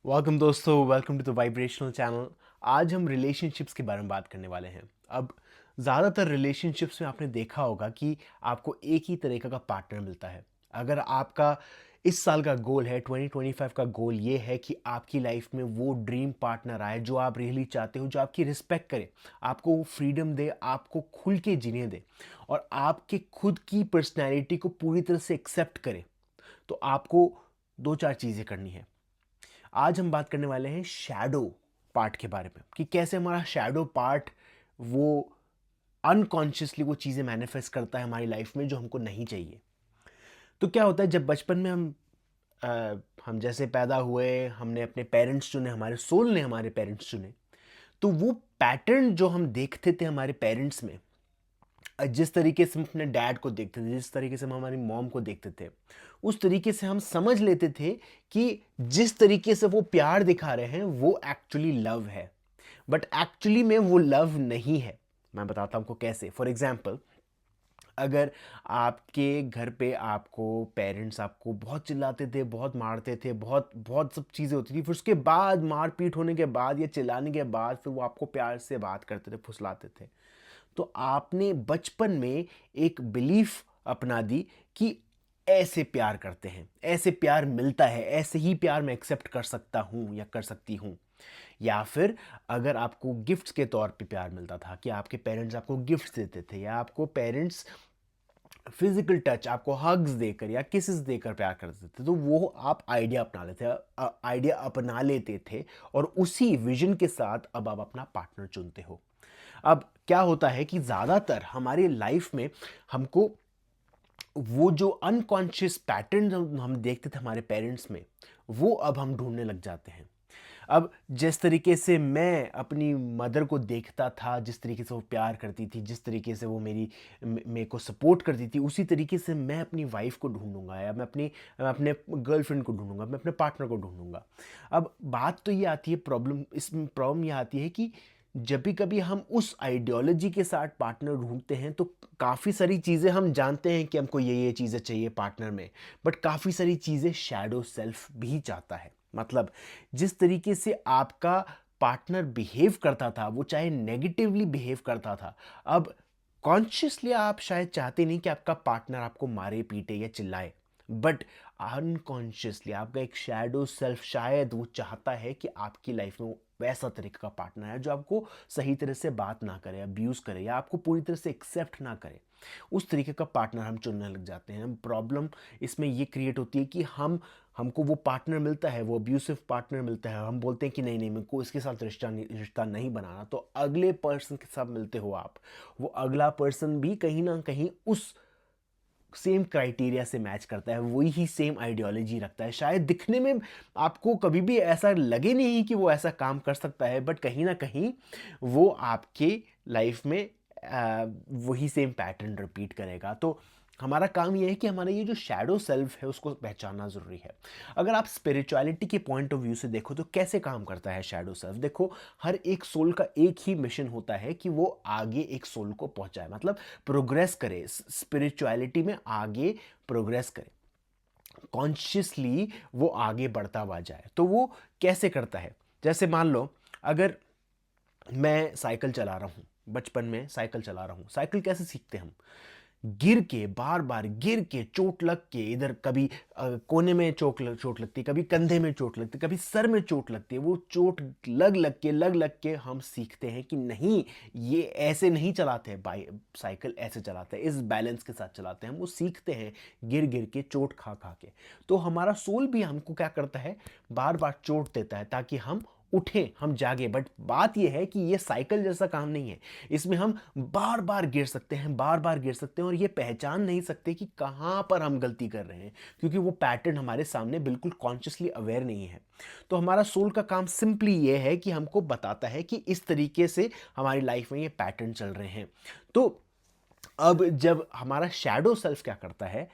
Welcome दोस्तों, welcome to the vibrational channel. आज हम रिलेशनशिप्स के बारे में बात करने वाले हैं। अब ज़्यादातर रिलेशनशिप्स में आपने देखा होगा कि आपको एक ही तरीके का पार्टनर मिलता है। अगर आपका इस साल का गोल है, 2025 का गोल ये है कि आपकी लाइफ में वो ड्रीम पार्टनर आए जो आप रियली चाहते हो, जो आपकी रिस्पेक्ट करे, आपको फ्रीडम दे, आपको खुल के जीने दे और आपके खुद की पर्सनैलिटी को पूरी तरह से एक्सेप्ट करे, तो आपको दो चार चीज़ें करनी है। आज हम बात करने वाले हैं शैडो पार्ट के बारे में कि कैसे हमारा शैडो पार्ट वो अनकॉन्शियसली वो चीज़ें मैनिफेस्ट करता है हमारी लाइफ में जो हमको नहीं चाहिए। तो क्या होता है जब बचपन में हम जैसे पैदा हुए, हमने अपने पेरेंट्स चुने, हमारे सोल ने हमारे पेरेंट्स चुने, तो वो पैटर्न जो हम देखते थे हमारे पेरेंट्स में, जिस तरीके से हम अपने डैड को देखते थे, जिस तरीके से हम हमारी मॉम को देखते थे, उस तरीके से हम समझ लेते थे कि जिस तरीके से वो प्यार दिखा रहे हैं वो एक्चुअली लव है। बट एक्चुअली में वो लव नहीं है। मैं बताता हूँ आपको कैसे। फॉर एग्जाम्पल, अगर आपके घर पे आपको पेरेंट्स आपको बहुत चिल्लाते थे, बहुत मारते थे, बहुत बहुत सब चीज़ें होती थी, फिर उसके बाद मारपीट होने के बाद या चिल्लाने के बाद फिर वो आपको प्यार से बात करते थे, फुसलाते थे, तो आपने बचपन में एक बिलीफ अपना दी कि ऐसे प्यार करते हैं, ऐसे प्यार मिलता है, ऐसे ही प्यार मैं एक्सेप्ट कर सकता हूँ या कर सकती हूँ। या फिर अगर आपको गिफ्ट्स के तौर पे प्यार मिलता था कि आपके पेरेंट्स आपको गिफ्ट्स देते थे, या आपको पेरेंट्स फिजिकल टच, आपको हग्स देकर या किसेस देकर प्यार करते थे, तो वो आप आइडिया अपना लेते थे और उसी विजन के साथ अब आप अपना पार्टनर चुनते हो। अब क्या होता है कि ज़्यादातर हमारी लाइफ में हमको वो जो अनकॉन्शियस पैटर्न हम देखते थे हमारे पेरेंट्स में, वो अब हम ढूंढने लग जाते हैं। अब जिस तरीके से मैं अपनी मदर को देखता था, जिस तरीके से वो प्यार करती थी, जिस तरीके से वो मेरे को सपोर्ट करती थी, उसी तरीके से मैं अपनी वाइफ को ढूंढूंगा, या मैं अपने गर्लफ्रेंड को ढूंढूंगा, मैं अपने पार्टनर को ढूंढूंगा। अब बात तो ये आती है, इसमें प्रॉब्लम ये आती है कि जब भी कभी हम उस आइडियोलॉजी के साथ पार्टनर ढूंढते हैं तो काफ़ी सारी चीज़ें हम जानते हैं कि हमको ये चीज़ें चाहिए पार्टनर में, बट काफ़ी सारी चीज़ें शैडो सेल्फ भी चाहता है। मतलब जिस तरीके से आपका पार्टनर बिहेव करता था, वो चाहे नेगेटिवली बिहेव करता था, अब कॉन्शियसली आप शायद चाहते नहीं कि आपका पार्टनर आपको मारे, पीटे या चिल्लाए, बट अनकॉन्शियसली आपका एक शैडो सेल्फ शायद वो चाहता है कि आपकी लाइफ में वो वैसा तरीके का पार्टनर है जो आपको सही तरह से बात ना करे, अब्यूज़ करे, या आपको पूरी तरह से एक्सेप्ट ना करे। उस तरीके का पार्टनर हम चुनने लग जाते हैं। प्रॉब्लम इसमें ये क्रिएट होती है कि हमको वो पार्टनर मिलता है, वो अब्यूसिव पार्टनर मिलता है, हम बोलते हैं कि नहीं नहीं, मेरे को इसके साथ रिश्ता नहीं बनाना। तो अगले पर्सन के साथ मिलते हो आप, वो अगला पर्सन भी कहीं ना कहीं उस सेम क्राइटेरिया से मैच करता है, वही ही सेम आइडियोलॉजी रखता है। शायद दिखने में आपको कभी भी ऐसा लगे नहीं कि वो ऐसा काम कर सकता है, बट कहीं ना कहीं वो आपके लाइफ में वही सेम पैटर्न रिपीट करेगा। तो हमारा काम ये है कि हमारा ये जो शैडो सेल्फ है उसको पहचानना ज़रूरी है। अगर आप स्पिरिचुअलिटी के पॉइंट ऑफ व्यू से देखो तो कैसे काम करता है शैडो सेल्फ, देखो, हर एक सोल का एक ही मिशन होता है कि वो आगे एक सोल को पहुंचाए, मतलब प्रोग्रेस करे, स्पिरिचुअलिटी में आगे प्रोग्रेस करे, कॉन्शियसली वो आगे बढ़ता हुआ जाए। तो वो कैसे करता है? जैसे मान लो, अगर मैं साइकिल चला रहा हूँ, बचपन में साइकिल चला रहा हूँ, साइकिल कैसे सीखते हैं हम? गिर के, बार बार गिर के, चोट लग के, इधर कभी कोने में चोट लगती है, कभी कंधे में चोट लगती है, कभी सर में चोट लगती है। वो चोट लग लग के हम सीखते हैं कि नहीं, ये ऐसे नहीं चलाते हैं, साइकिल ऐसे चलाते हैं, इस बैलेंस के साथ चलाते हैं। हम वो सीखते हैं गिर गिर के, चोट खा खा के। तो हमारा सोल भी हमको क्या करता है, बार बार चोट देता है ताकि हम उठें, हम जागे। बट बात यह है कि ये साइकिल जैसा काम नहीं है। इसमें हम बार बार गिर सकते हैं, बार बार गिर सकते हैं, और ये पहचान नहीं सकते कि कहाँ पर हम गलती कर रहे हैं, क्योंकि वो पैटर्न हमारे सामने बिल्कुल कॉन्शियसली अवेयर नहीं है। तो हमारा सोल का काम सिंपली ये है कि हमको बताता है कि इस तरीके से हमारी लाइफ में ये पैटर्न चल रहे हैं। तो अब जब हमारा शैडो सेल्फ क्या करता है,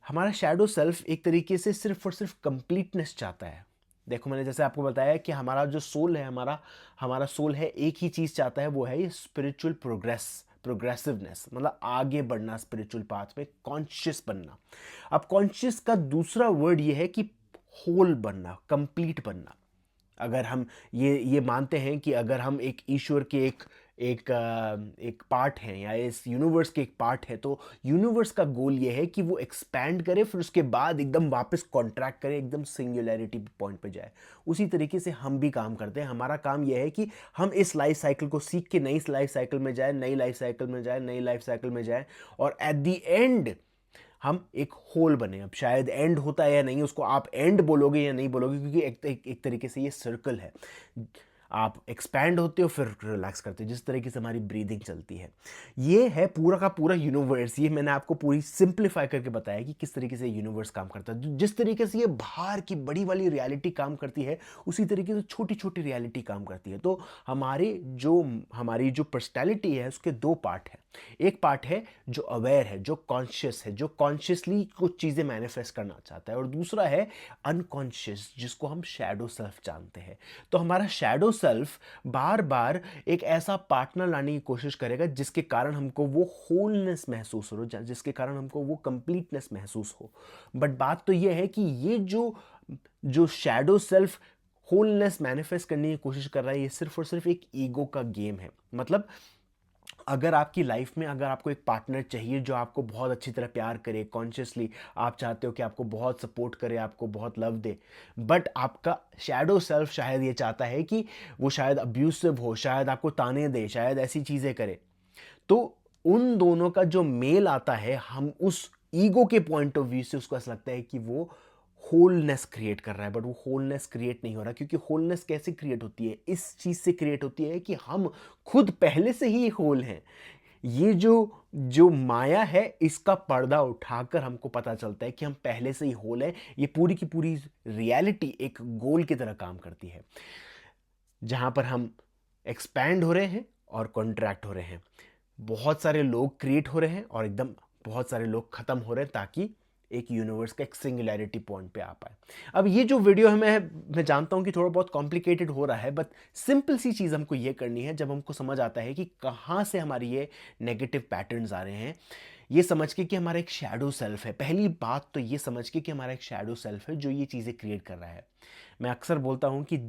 हमारा शैडो सेल्फ एक तरीके से सिर्फ और सिर्फ कंप्लीटनेस चाहता है। देखो, मैंने जैसे आपको बताया कि हमारा जो सोल है, हमारा हमारा सोल है, एक ही चीज़ चाहता है, वो है ये स्पिरिचुअल प्रोग्रेसिवनेस, मतलब आगे बढ़ना स्पिरिचुअल पाथ में, कॉन्शियस बनना। अब कॉन्शियस का दूसरा वर्ड ये है कि होल बनना, कंप्लीट बनना। अगर हम ये मानते हैं कि अगर हम एक ईश्वर के एक पार्ट हैं या इस यूनिवर्स के एक पार्ट है, तो यूनिवर्स का गोल ये है कि वो एक्सपैंड करे, फिर उसके बाद एकदम वापस कॉन्ट्रैक्ट करे, एकदम सिंगुलैरिटी पॉइंट पे जाए। उसी तरीके से हम भी काम करते हैं। हमारा काम यह है कि हम इस लाइफ साइकिल को सीख के नई लाइफ साइकिल में जाए, नई लाइफ साइकिल में जाए, नई लाइफ साइकिल में जाए, और एट द एंड हम एक होल बने। अब शायद एंड होता है या नहीं, उसको आप एंड बोलोगे या नहीं बोलोगे, क्योंकि एक तरीके से ये सर्कल है। आप एक्सपैंड होते हो फिर रिलैक्स करते हो, जिस तरीके से हमारी ब्रीदिंग चलती है। ये है पूरा का पूरा यूनिवर्स। ये मैंने आपको पूरी सिंप्लीफाई करके बताया कि किस तरीके से यूनिवर्स काम करता है। जिस तरीके से ये बाहर की बड़ी वाली रियलिटी काम करती है, उसी तरीके से छोटी छोटी रियलिटी काम करती है। तो हमारी जो पर्सनैलिटी है उसके दो पार्ट हैं। एक पार्ट है जो अवेयर है, जो कॉन्शियस है, जो कॉन्शियसली कुछ चीज़ें मैनिफेस्ट करना चाहता है, और दूसरा है अनकॉन्शियस, जिसको हम शैडो सेल्फ जानते हैं। तो हमारा शैडो सेल्फ बार बार एक ऐसा पार्टनर लाने की कोशिश करेगा जिसके कारण हमको वो होलनेस महसूस हो, जिसके कारण हमको वो कंप्लीटनेस महसूस हो। बट बात तो ये है कि ये जो शैडो सेल्फ होलनेस मैनिफेस्ट करने की कोशिश कर रहा है, ये सिर्फ और सिर्फ एक ईगो का गेम है। मतलब अगर आपकी लाइफ में अगर आपको एक पार्टनर चाहिए जो आपको बहुत अच्छी तरह प्यार करे, कॉन्शियसली आप चाहते हो कि आपको बहुत सपोर्ट करे, आपको बहुत लव दे, बट आपका शैडो सेल्फ शायद ये चाहता है कि वो शायद अब्यूसिव हो, शायद आपको ताने दे, शायद ऐसी चीज़ें करे, तो उन दोनों का जो मेल आता है, हम उस ईगो के पॉइंट ऑफ व्यू से उसको ऐसा लगता है कि वो होलनेस क्रिएट कर रहा है। बट वो होलनेस क्रिएट नहीं हो रहा, क्योंकि होलनेस कैसे क्रिएट होती है? इस चीज़ से क्रिएट होती है कि हम खुद पहले से ही होल हैं। ये जो जो माया है, इसका पर्दा उठाकर हमको पता चलता है कि हम पहले से ही होल हैं। ये पूरी की पूरी रियलिटी एक गोल की तरह काम करती है, जहाँ पर हम एक्सपैंड हो रहे हैं और कॉन्ट्रैक्ट हो रहे हैं। बहुत सारे लोग क्रिएट हो रहे हैं और एकदम बहुत सारे लोग ख़त्म हो रहे हैं, ताकि एक यूनिवर्स का एक सिंगुलैरिटी पॉइंट पे आ पाए। अब ये जो वीडियो है, मैं जानता हूँ कि थोड़ा बहुत कॉम्प्लिकेटेड हो रहा है, बट सिंपल सी चीज़ हमको ये करनी है। जब हमको समझ आता है कि कहाँ से हमारी ये नेगेटिव पैटर्न्स आ रहे हैं, ये समझ के कि हमारा एक शैडो सेल्फ है। पहली बात तो ये समझ के कि हमारा एक शैडो सेल्फ है जो ये चीज़ें क्रिएट कर रहा है। मैं अक्सर बोलता हूँ कि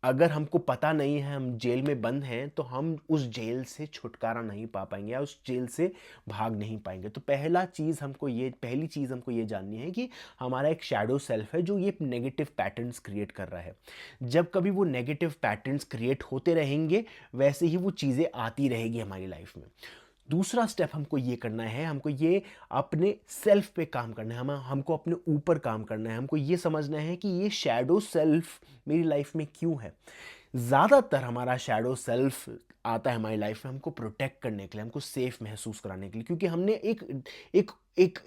अगर हमको पता नहीं है हम जेल में बंद हैं, तो हम उस जेल से छुटकारा नहीं पा पाएंगे या उस जेल से भाग नहीं पाएंगे। तो पहली चीज़ हमको ये जाननी है कि हमारा एक शैडो सेल्फ है जो ये नेगेटिव पैटर्न्स क्रिएट कर रहा है। जब कभी वो नेगेटिव पैटर्न्स क्रिएट होते रहेंगे, वैसे ही वो चीज़ें आती रहेगी हमारी लाइफ में। दूसरा स्टेप हमको ये करना है, हमको ये अपने सेल्फ पे काम करना है, हमको अपने ऊपर काम करना है। हमको ये समझना है कि ये शैडो सेल्फ मेरी लाइफ में क्यों है। ज़्यादातर हमारा शैडो सेल्फ आता है हमारी लाइफ में हमको प्रोटेक्ट करने के लिए, हमको सेफ महसूस कराने के लिए, क्योंकि हमने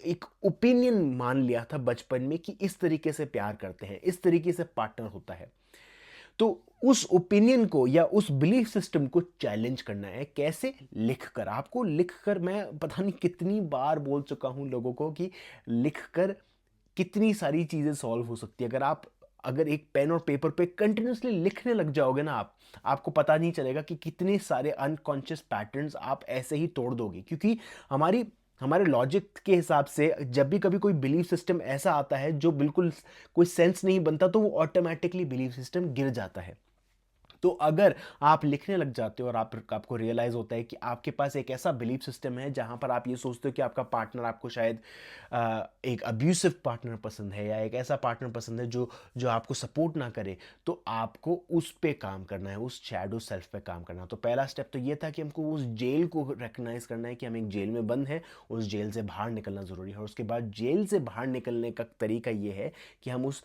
एक ओपिनियन मान लिया था बचपन में कि इस तरीके से प्यार करते हैं, इस तरीके से पार्टनर होता है। तो उस ओपिनियन को या उस बिलीफ सिस्टम को चैलेंज करना है। कैसे? लिखकर। आपको लिखकर, मैं पता नहीं कितनी बार बोल चुका हूं लोगों को कि लिखकर कितनी सारी चीजें सॉल्व हो सकती है। अगर एक पेन और पेपर पे कंटिन्यूसली लिखने लग जाओगे ना, आपको पता नहीं चलेगा कि कितने सारे अनकॉन्शियस पैटर्न्स आप ऐसे ही तोड़ दोगे। क्योंकि हमारे लॉजिक के हिसाब से जब भी कभी कोई बिलीफ सिस्टम ऐसा आता है जो बिल्कुल कोई सेंस नहीं बनता, तो वो ऑटोमेटिकली बिलीफ सिस्टम गिर जाता है। तो अगर आप लिखने लग जाते हो और आपको रियलाइज होता है कि आपके पास एक ऐसा बिलीफ सिस्टम है जहां पर आप ये सोचते हो कि आपका पार्टनर आपको शायद एक अब्यूसिव पार्टनर पसंद है, या एक ऐसा पार्टनर पसंद है जो जो आपको सपोर्ट ना करे, तो आपको उस पे काम करना है, उस शैडो सेल्फ पे काम करना है। तो पहला स्टेप तो ये था कि हमको उस जेल को रिकग्नाइज करना है कि हम एक जेल में बंद हैं, उस जेल से बाहर निकलना ज़रूरी है। और उसके बाद जेल से बाहर निकलने का तरीका ये है कि हम उस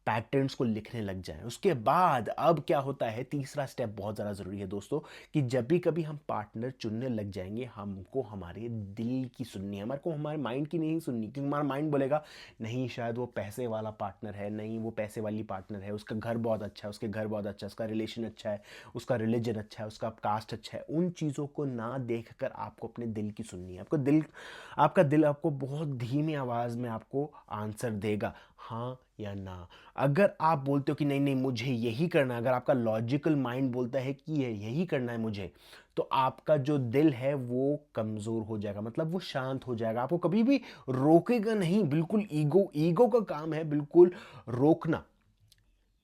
पैटर्न्स को लिखने लग जाएं। उसके बाद अब क्या होता है, तीसरा स्टेप बहुत ज़्यादा ज़रूरी है दोस्तों, कि जब भी कभी हम पार्टनर चुनने लग जाएंगे, हमको हमारे दिल की सुननी है, हमारे को हमारे माइंड की नहीं सुननी। क्योंकि हमारा माइंड बोलेगा नहीं, शायद वो पैसे वाला पार्टनर है, नहीं वो पैसे वाली पार्टनर है, उसका घर बहुत अच्छा है, उसके घर बहुत अच्छा है, उसका रिलेशन अच्छा है, उसका रिलीजन अच्छा है, उसका कास्ट अच्छा है। उन चीज़ों को ना देख कर आपको अपने दिल की सुननी है। आपका दिल आपको बहुत धीमी आवाज़ में आपको आंसर देगा, हाँ या ना। अगर आप बोलते हो कि नहीं नहीं मुझे यही करना है, अगर आपका लॉजिकल माइंड बोलता है कि यही करना है मुझे, तो आपका जो दिल है वो कमज़ोर हो जाएगा, मतलब वो शांत हो जाएगा, आपको कभी भी रोकेगा नहीं। बिल्कुल ईगो का काम है बिल्कुल रोकना।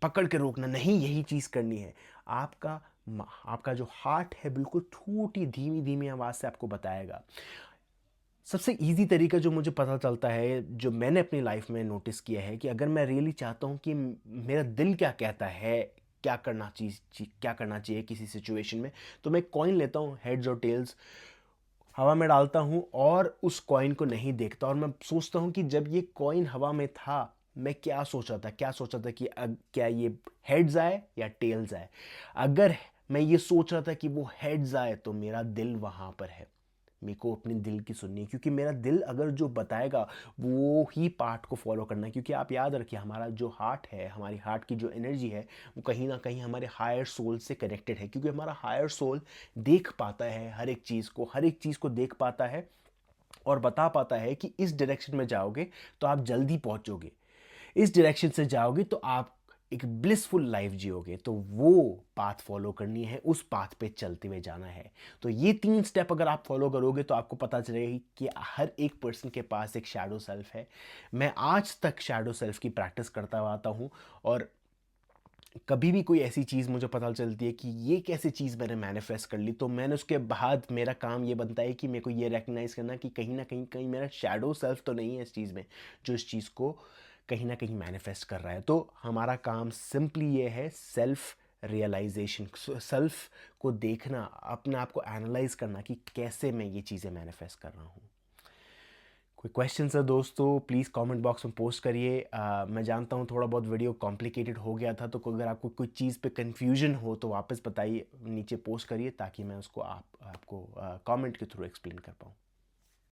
पकड़ के रोकना, नहीं यही चीज़ करनी है। आपका जो हार्ट है बिल्कुल छोटी धीमी धीमी आवाज़ से आपको बताएगा। सबसे ईज़ी तरीका जो मुझे पता चलता है, जो मैंने अपनी लाइफ में नोटिस किया है, कि अगर मैं रियली चाहता हूँ कि मेरा दिल क्या कहता है, क्या करना चाहिए किसी सिचुएशन में, तो मैं कॉइन लेता हूँ, हेड्स और टेल्स हवा में डालता हूँ और उस कॉइन को नहीं देखता, और मैं सोचता हूँ कि जब ये कॉइन हवा में था मैं क्या सोचा था कि क्या ये हेड्स आए या टेल्स आए। अगर मैं ये सोच रहा था कि वो हेड्स आए तो मेरा दिल वहाँ पर है, मेरे को अपने दिल की सुननी है, क्योंकि मेरा दिल अगर जो बताएगा वो ही पार्ट को फॉलो करना है। क्योंकि आप याद रखिए, हमारा जो हार्ट है, हमारी हार्ट की जो एनर्जी है, वो कहीं ना कहीं हमारे हायर सोल से कनेक्टेड है, क्योंकि हमारा हायर सोल देख पाता है हर एक चीज़ को देख पाता है और बता पाता है कि इस डायरेक्शन में जाओगे तो आप जल्दी पहुंचोगे, इस डायरेक्शन से जाओगे तो आप एक ब्लिसफुल लाइफ जियोगे। तो वो पाथ फॉलो करनी है, उस पाथ पे चलते हुए जाना है। तो ये 3 स्टेप अगर आप फॉलो करोगे तो आपको पता चलेगा कि हर एक पर्सन के पास एक शैडो सेल्फ है। मैं आज तक शैडो सेल्फ की प्रैक्टिस करता आता हूँ, और कभी भी कोई ऐसी चीज़ मुझे पता चलती है कि ये कैसे चीज़ मैंने मैनिफेस्ट कर ली, तो मैंने उसके बाद मेरा काम ये बनता है कि मेरे को ये रिकग्नाइज़ करना कि कहीं ना कहीं मेरा शैडो सेल्फ तो नहीं है इस चीज़ में, जो इस चीज़ को कहीं ना कहीं मैनिफेस्ट कर रहा है। तो हमारा काम सिंपली ये है, सेल्फ रियलाइजेशन, सेल्फ को देखना, अपने आप को एनालाइज करना कि कैसे मैं ये चीज़ें मैनिफेस्ट कर रहा हूँ। कोई क्वेश्चंस है दोस्तों, प्लीज़ कमेंट बॉक्स में पोस्ट करिए। मैं जानता हूँ थोड़ा बहुत वीडियो कॉम्प्लिकेटेड हो गया था, तो अगर आपको कोई चीज़ पे कन्फ्यूजन हो तो वापस बताइए, नीचे पोस्ट करिए, ताकि मैं उसको आपको कमेंट के थ्रू एक्सप्लेन कर पाऊँ।